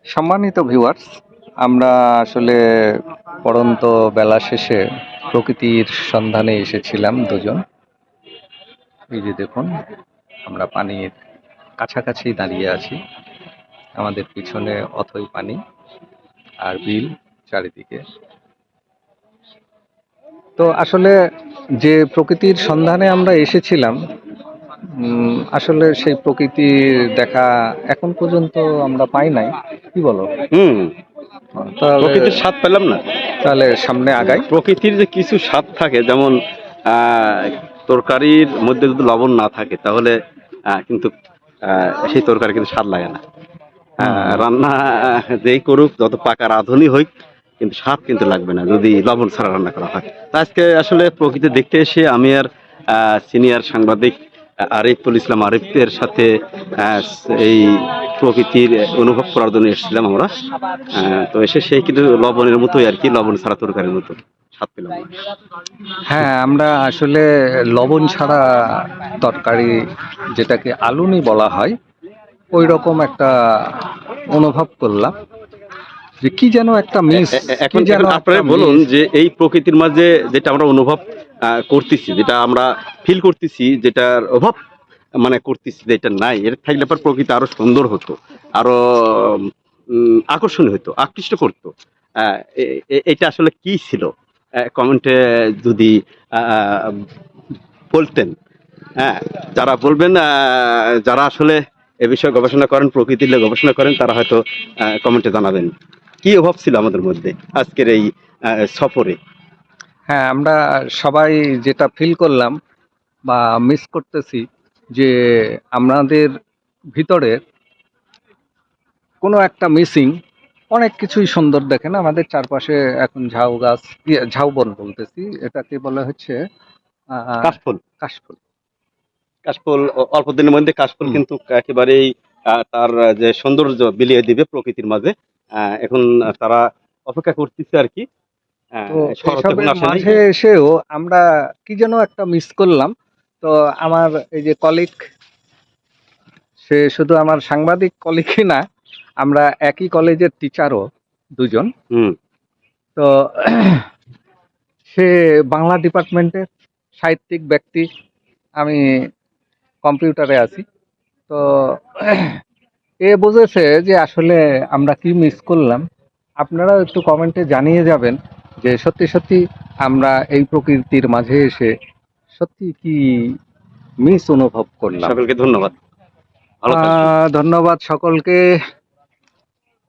সম্মানিত ভিউয়ার্স, আমরা আসলে পড়ন্ত বেলা শেষে প্রকৃতির সন্ধানে এসেছিলাম দুজন। এই যে দেখুন, আমরা পানির কাছাকাছি দাঁড়িয়ে আছি। আমাদের পিছনে অথই পানি আর বিল চারিদিকে। তো আসলে যে প্রকৃতির সন্ধানে আমরা এসেছিলাম, আসলে সেই প্রকৃতির দেখা এখন পর্যন্ত আমরা পাই নাই। কি বলো? হুম তাহলে প্রকৃতির স্বাদ পেলাম না। তাহলে সামনে আগাই। প্রকৃতির যে কিছু স্বাদ থাকে, যেমন তরকারির মধ্যে যদি লবণ না থাকে তাহলে কিন্তু সেই তরকারি কিন্তু স্বাদ লাগে না। রান্না যেই করুক, যত পাকা রাঁধুনি হই, কিন্তু স্বাদ কিন্তু লাগবে না যদি লবণ ছাড়া রান্না করা হয়। তো আজকে আসলে প্রকৃতি দেখতে এসে আমি আর সিনিয়র সাংবাদিক আরিফুল ইসলাম আরিফের সাথে এই প্রকৃতির অনুভব করার জন্য এসেছিলাম আমরা। তো এসে সেই কিন্তু লবণের মতোই আর কি, লবণ ছাড়া তরকারির মতো স্বাদ পেলাম না। হ্যাঁ, আমরা আসলে লবণ ছাড়া তরকারি, যেটাকে আলুনি বলা হয়, ওই রকম একটা অনুভব করলাম যে কি যেন একটা মিস, কি এখন যেন এখন একটা আপনারা বলুন মিস। যে এই প্রকৃতির মাঝে যেটা আমরা অনুভব করতেছি, যেটা আমরা ফিল করতেছি, যেটার অভাব মানে করতেছি, যেটা নাই, এর থাকলে পর প্রকৃতি আরো সুন্দর হতো, আরো আকর্ষণীয় হতো, আকৃষ্ট করতো। এটা আসলে কি ছিল, কমেন্টে যদি আহ, বলতেন। হ্যাঁ, যারা বলবেন, যারা আসলে এ বিষয়ে গবেষণা করেন, প্রকৃতির নিয়ে গবেষণা করেন, তারা হয়তো কমেন্টে জানাবেন কি অভাব ছিল আমাদের মধ্যে আজকের এই সফরে। হ্যাঁ, আমরা সবাই যেটা ফিল করলাম বা মিস করতেছি, যে আমাদের ভিতরে কোনো একটা মিসিং। অনেক কিছুই সুন্দর দেখেন আমাদের চারপাশে এখন ঝাউ গাছ, ঝাউবন বলতেছি, এটাকে বলা হচ্ছে কাশফুল, কাশফুল। কাশফুল অল্প দিনের মধ্যে কাশফুল হুম। কিন্তু একেবারেই তার যে সৌন্দর্য বিলিয়ে দিবে প্রকৃতির মাঝে। এখন তারা অপেক্ষা করতেছে আর কি। তো শরৎ এখন এসবের আসে নাই। মাঝে এসেও আমরা কি যেন একটা মিস করলাম। তো আমার এই যে কলিগ, সে শুধু আমার সাংবাদিক কলিগই না, আমরা একই কলেজের টিচারও দুজন। হুম। তো সে বাংলা ডিপার্টমেন্টের সাহিত্যিক ব্যক্তি, আমি কম্পিউটারে আছি। তো এ বুঝেছে যে আসলে আমরা কি মিস করলাম। আপনারাও একটু কমেন্টে জানিয়ে যাবেন যে সত্যি সত্যি আমরা এই প্রকৃতির মাঝে এসে সত্যি কি মিস অনুভব করলাম। সকলকে ধন্যবাদ, ভালো থাকবেন। ধন্যবাদ সকলকে।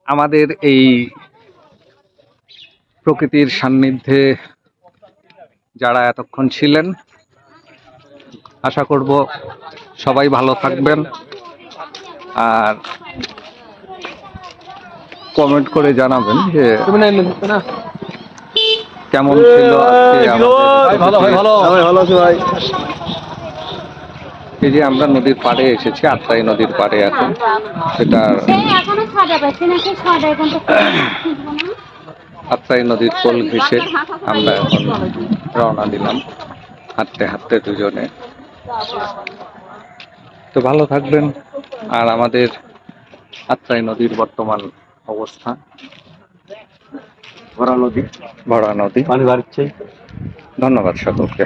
আমাদের এই প্রকৃতির সান্নিধ্যে যারা এতক্ষণ ছিলেন, আশা করব সবাই ভালো থাকবেন। আর কমেন্ট করে জানাবেন যে কেমন ছিল আজকে আমাদের। এই যে আমরা নদীর পাড়ে এসেছি, আত্রাই নদীর পাড়ে এখন। সেটা আত্রাই নদীর কোল ঘেঁষে আমরা এখন রওনা দিলাম হাঁটতে হাঁটতে দুজনে। তো ভালো থাকবেন। আর আমাদের আত্রাই নদীর বর্তমান অবস্থা, ভরা নদী, ভরা নদী। পানি বাড়ছে। ধন্যবাদ সকলকে।